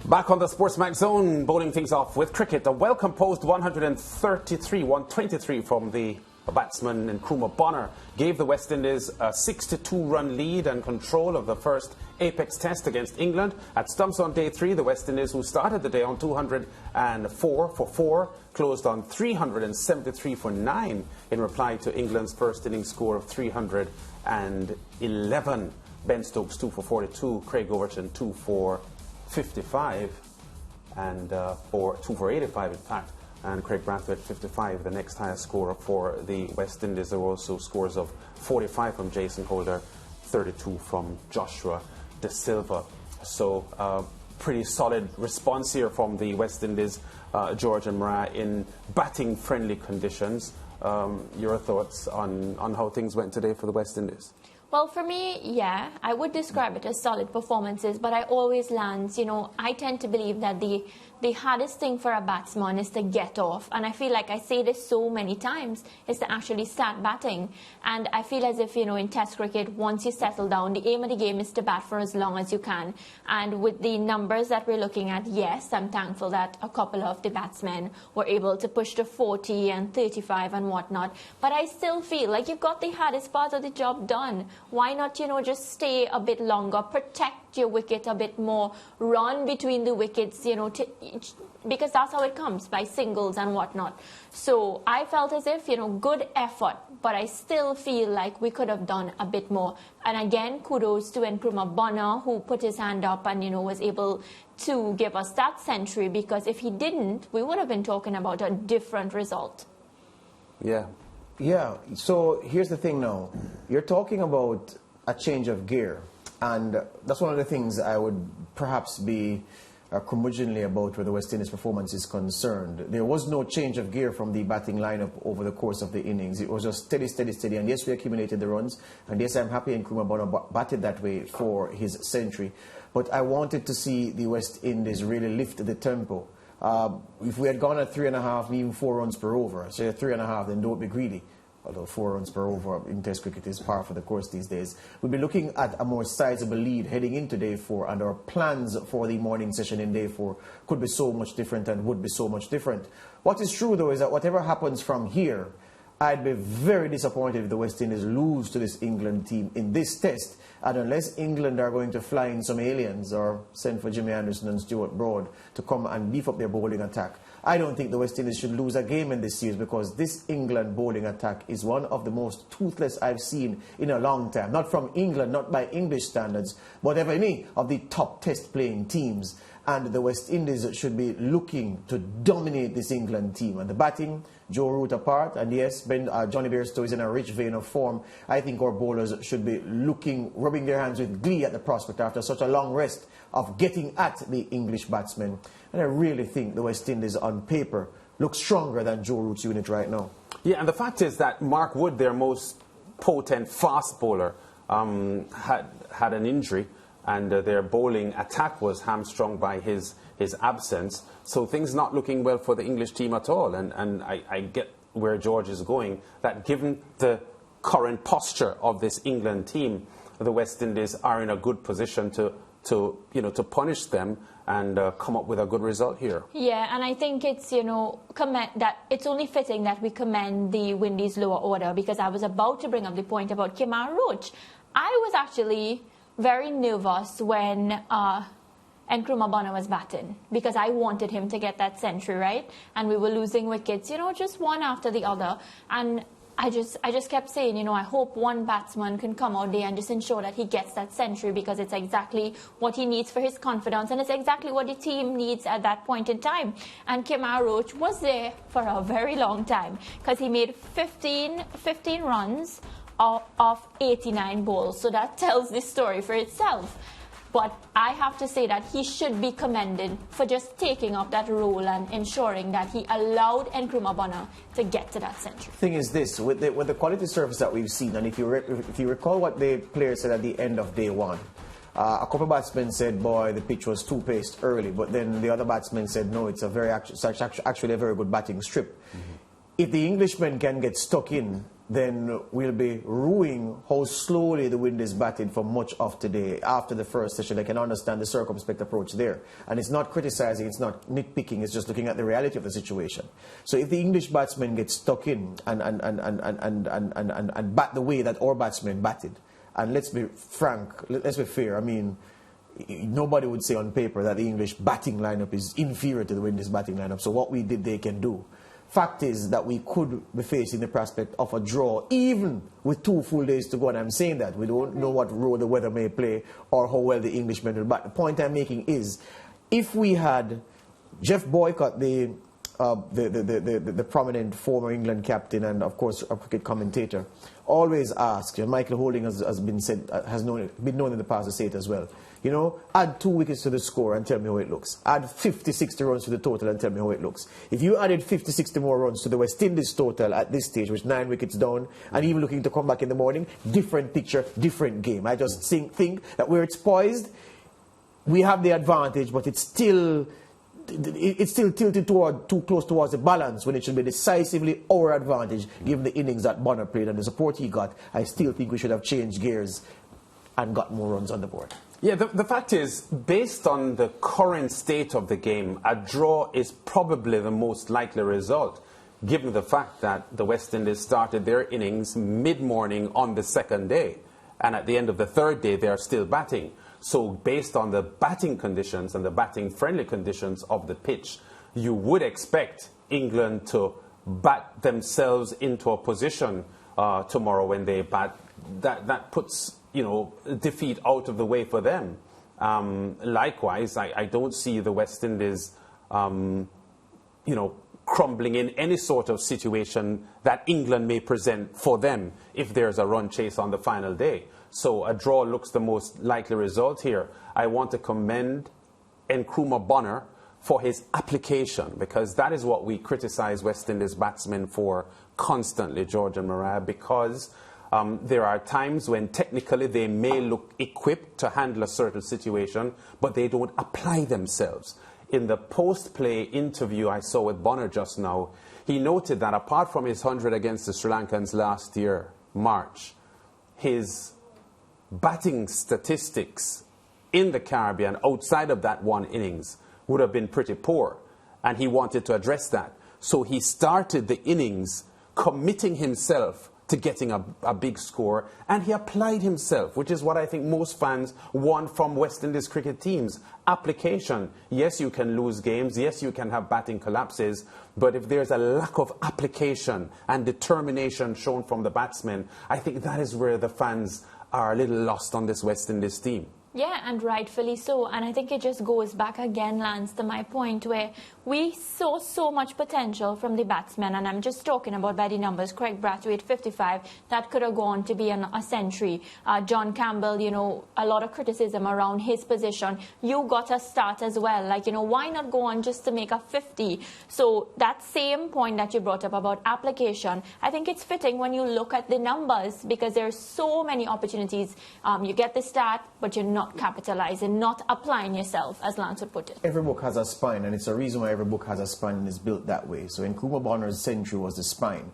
Back on the SportsMax zone, bowling things off with cricket. A well-composed 123 from the batsman Nkrumah Bonner gave the West Indies a 6-2-run lead and control of the first apex test against England. At stumps on day 3, the West Indies, who started the day on 204 for 4, closed on 373 for 9 in reply to England's first innings score of 311. Ben Stokes 2 for 42, Craig Overton 2 for 55 and 2 for 85 in fact, and Craig Brathwaite 55, the next highest scorer for the West Indies. There were also scores of 45 from Jason Holder, 32 from Joshua De Silva. So pretty solid response here from the West Indies, George and Mariah, in batting friendly conditions. Your thoughts on how things went today for the West Indies? Well, for me, yeah, I would describe it as solid performances, but I always land, I tend to believe that the hardest thing for a batsman is to get off. And I feel like I say this so many times, is to actually start batting. And I feel as if, in Test cricket, once you settle down, the aim of the game is to bat for as long as you can. And with the numbers that we're looking at, yes, I'm thankful that a couple of the batsmen were able to push to 40 and 35 and whatnot. But I still feel like you've got the hardest part of the job done. Why not, just stay a bit longer, protect your wicket a bit more, run between the wickets, because that's how it comes, by singles and whatnot. So I felt as if, good effort, but I still feel like we could have done a bit more. And again, kudos to Nkrumah Bonner, who put his hand up and, was able to give us that century, because if he didn't, we would have been talking about a different result. Yeah. Yeah, so here's the thing now. You're talking about a change of gear, and that's one of the things I would perhaps be curmudgeonly about where the West Indies performance is concerned. There was no change of gear from the batting lineup over the course of the innings. It was just steady, steady, steady, and yes, we accumulated the runs, and yes, I'm happy Nkrumah Bonner batted that way for his century, but I wanted to see the West Indies really lift the tempo. If we had gone at 3.5, even 4 runs per over, say 3.5, then don't be greedy. Although 4 runs per over in Test cricket is par for the course these days. We'll be looking at a more sizable lead heading into day 4, and our plans for the morning session in day 4 could be so much different and would be so much different. What is true, though, is that whatever happens from here, I'd be very disappointed if the West Indies lose to this England team in this test. And unless England are going to fly in some aliens or send for Jimmy Anderson and Stuart Broad to come and beef up their bowling attack, I don't think the West Indies should lose a game in this series, because this England bowling attack is one of the most toothless I've seen in a long time. Not from England, not by English standards, but of any of the top test playing teams. And the West Indies should be looking to dominate this England team. And the batting, Joe Root apart, and yes, Johnny Bairstow is in a rich vein of form. I think our bowlers should be rubbing their hands with glee at the prospect after such a long rest of getting at the English batsmen. And I really think the West Indies on paper look stronger than Joe Root's unit right now. Yeah, and the fact is that Mark Wood, their most potent fast bowler, had an injury, and their bowling attack was hamstrung by his absence. So things not looking well for the English team at all. And I get where George is going, that given the current posture of this England team, the West Indies are in a good position to punish them and come up with a good result here. Yeah, and I think it's, that it's only fitting that we commend the Windies lower order, because I was about to bring up the point about Kemar Roach. I was actually very nervous when Nkrumah Bonner was batting, because I wanted him to get that century, right? And we were losing wickets, just one after the other. And I just kept saying, I hope one batsman can come out there and just ensure that he gets that century, because it's exactly what he needs for his confidence, and it's exactly what the team needs at that point in time. And Kemar Roach was there for a very long time, because he made 15 runs of 89 balls. So that tells the story for itself. But I have to say that he should be commended for just taking up that role and ensuring that he allowed Nkrumah Bonner to get to that century. Thing is this, with the quality service that we've seen, and if you recall what the players said at the end of day 1, a couple of batsmen said, boy, the pitch was too paced early, but then the other batsmen said, no, it's actually a very good batting strip. Mm-hmm. If the Englishmen can get stuck in then we'll be ruining how slowly the wind is batting for much of today after the first session. I can understand the circumspect approach there. And it's not criticizing, it's not nitpicking, it's just looking at the reality of the situation. So if the English batsmen get stuck in and bat the way that our batsmen batted, and let's be frank, let's be fair, I mean, nobody would say on paper that the English batting lineup is inferior to the Windies batting lineup. So what we did, they can do. Fact is that we could be facing the prospect of a draw, even with 2 full days to go. And I'm saying that we don't know what role the weather may play or how well the Englishmen will. But the point I'm making is, if we had Jeff Boycott, the prominent former England captain and of course a cricket commentator, always ask. Michael Holding has been known in the past to say it as well. You know, add 2 wickets to the score and tell me how it looks. Add 50, 60 runs to the total and tell me how it looks. If you added 50, 60 more runs to the West Indies total at this stage, which 9 wickets down, and even looking to come back in the morning, different picture, different game. I just think that where it's poised, we have the advantage, but it's still tilted toward too close towards the balance when it should be decisively our advantage, given the innings that Bonner played and the support he got. I still think we should have changed gears and got more runs on the board. Yeah, the fact is, based on the current state of the game, a draw is probably the most likely result, given the fact that the West Indies started their innings mid-morning on the second day, and at the end of the third day, they are still batting. So based on the batting conditions and the batting-friendly conditions of the pitch, you would expect England to bat themselves into a position tomorrow when they bat. That puts, you know, defeat out of the way for them. Likewise, I don't see the West Indies, you know, crumbling in any sort of situation that England may present for them if there's a run chase on the final day. So a draw looks the most likely result here. I want to commend Nkrumah Bonner for his application, because that is what we criticize West Indies batsmen for constantly, George and Mariah, because there are times when technically they may look equipped to handle a certain situation, but they don't apply themselves. In the post-play interview I saw with Bonner just now, he noted that apart from his 100 against the Sri Lankans last year, March, his batting statistics in the Caribbean outside of that one innings would have been pretty poor, and he wanted to address that. So he started the innings committing himself to getting a big score, and he applied himself, which is what I think most fans want from West Indies cricket teams. Application. Yes, you can lose games. Yes, you can have batting collapses. But if there's a lack of application and determination shown from the batsmen, I think that is where the fans are a little lost on this West Indies team. Yeah, and rightfully so. And I think it just goes back again, Lance, to my point where we saw so much potential from the batsmen. And I'm just talking about by the numbers. Craig Brathwaite, 55. That could have gone to be a century. John Campbell, you know, a lot of criticism around his position. You got a start as well. Like, you know, why not go on just to make a 50? So that same point that you brought up about application, I think it's fitting when you look at the numbers, because there's so many opportunities. You get the start, but you're not capitalizing, not applying yourself, as Lance would put it. Every book has a spine, and it's a reason why every book has a spine and is built that way. So Nkrumah Bonner's century was the spine.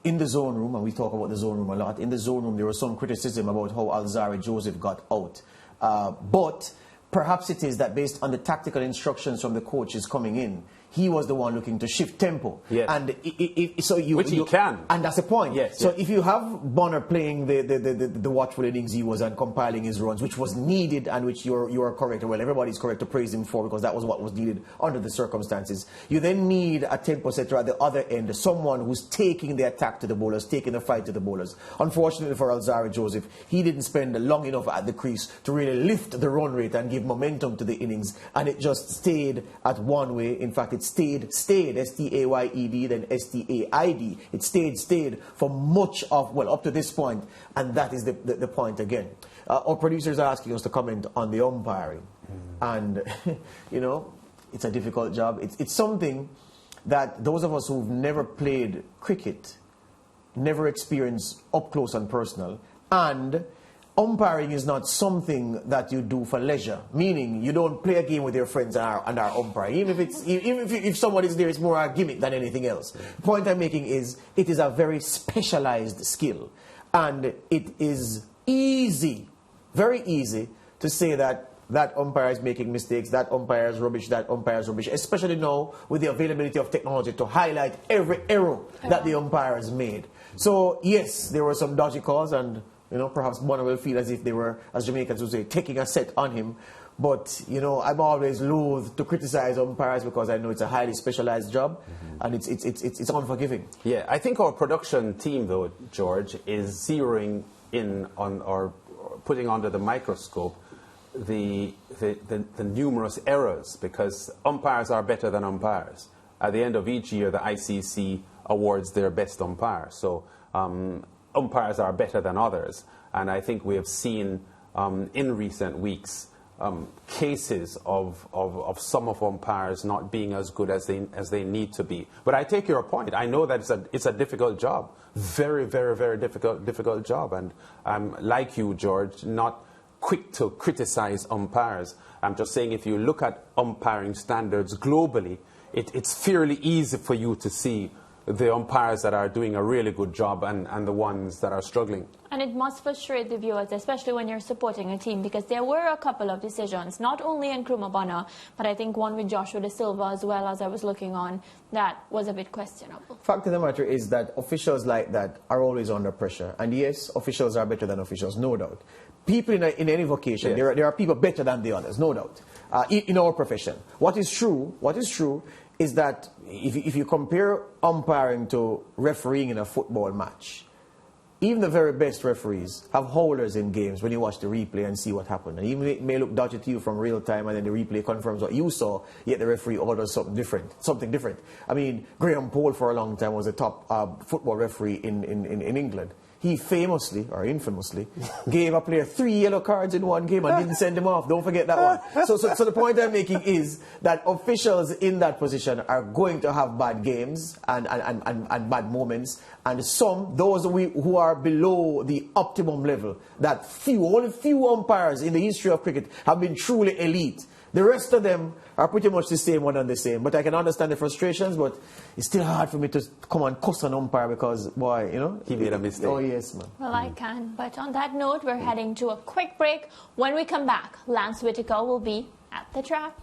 In the zone room, and we talk about the zone room a lot, in the zone room there was some criticism about how Alzarri Joseph got out. But perhaps it is that based on the tactical instructions from the coaches coming in, he was the one looking to shift tempo. Yes. And which he can. And that's the point. Yes, so yes. if you have Bonner playing the watchful innings he was and compiling his runs, which was needed and which you are correct, well, everybody's correct to praise him for, because that was what was needed under the circumstances. You then need a tempo setter at the other end, someone who's taking the attack to the bowlers, taking the fight to the bowlers. Unfortunately for Alzarri Joseph, he didn't spend long enough at the crease to really lift the run rate and give momentum to the innings, and it just stayed at one way. In fact, it stayed, S-T-A-Y-E-D, then S-T-A-I-D. It stayed for much of, well, up to this point, and that is the point again. Our producers are asking us to comment on the umpiring, and, you know, it's a difficult job. It's something that those of us who've never played cricket, never experienced up close and personal, and umpiring is not something that you do for leisure. Meaning, you don't play a game with your friends and are umpiring. Even if somebody's there, it's more a gimmick than anything else. The point I'm making is, it is a very specialized skill, and it is easy, very easy, to say that that umpire is making mistakes, that umpire is rubbish, that umpire is rubbish, especially now with the availability of technology to highlight every error that the umpire has made. So, yes, there were some dodgy calls, and, you know, perhaps Bonner will feel as if they were, as Jamaicans would say, taking a set on him. But, you know, I'm always loath to criticize umpires because I know it's a highly specialized job, and it's unforgiving. Yeah, I think our production team, though, George, is zeroing in on, or putting under the microscope, the numerous errors, because umpires are better than umpires. At the end of each year, the ICC awards their best umpire. So umpires are better than others. And I think we have seen in recent weeks cases of some of umpires not being as good as they need to be. But I take your point. I know that it's a difficult job. Very, very, very difficult job. And like you, George, not quick to criticize umpires. I'm just saying, if you look at umpiring standards globally, it's fairly easy for you to see the umpires that are doing a really good job and the ones that are struggling. And it must frustrate the viewers, especially when you're supporting a team, because there were a couple of decisions, not only in Nkrumah Bonner, but I think one with Joshua De Silva as well, as I was looking on, that was a bit questionable. Fact of the matter is that officials like that are always under pressure. And yes, officials are better than officials, no doubt. People in any vocation, yes, there are people better than the others, no doubt, in our profession. What is true is that if you compare umpiring to refereeing in a football match, even the very best referees have howlers in games when you watch the replay and see what happened. And even it may look dodgy to you from real time, and then the replay confirms what you saw, yet the referee orders something different. I mean, Graham Poole for a long time was a top football referee in England. He famously, or infamously, gave a player 3 yellow cards in one game and didn't send him off. Don't forget that one. So the point I'm making is that officials in that position are going to have bad games and bad moments. And those who are below the optimum level, that only few umpires in the history of cricket have been truly elite. The rest of them are pretty much the same, one and the same. But I can understand the frustrations, but it's still hard for me to come and cuss an umpire because, boy, you know. He made a mistake. Oh, yes, man. Well, I can. But on that note, we're heading to a quick break. When we come back, Lance Whitaker will be at the track.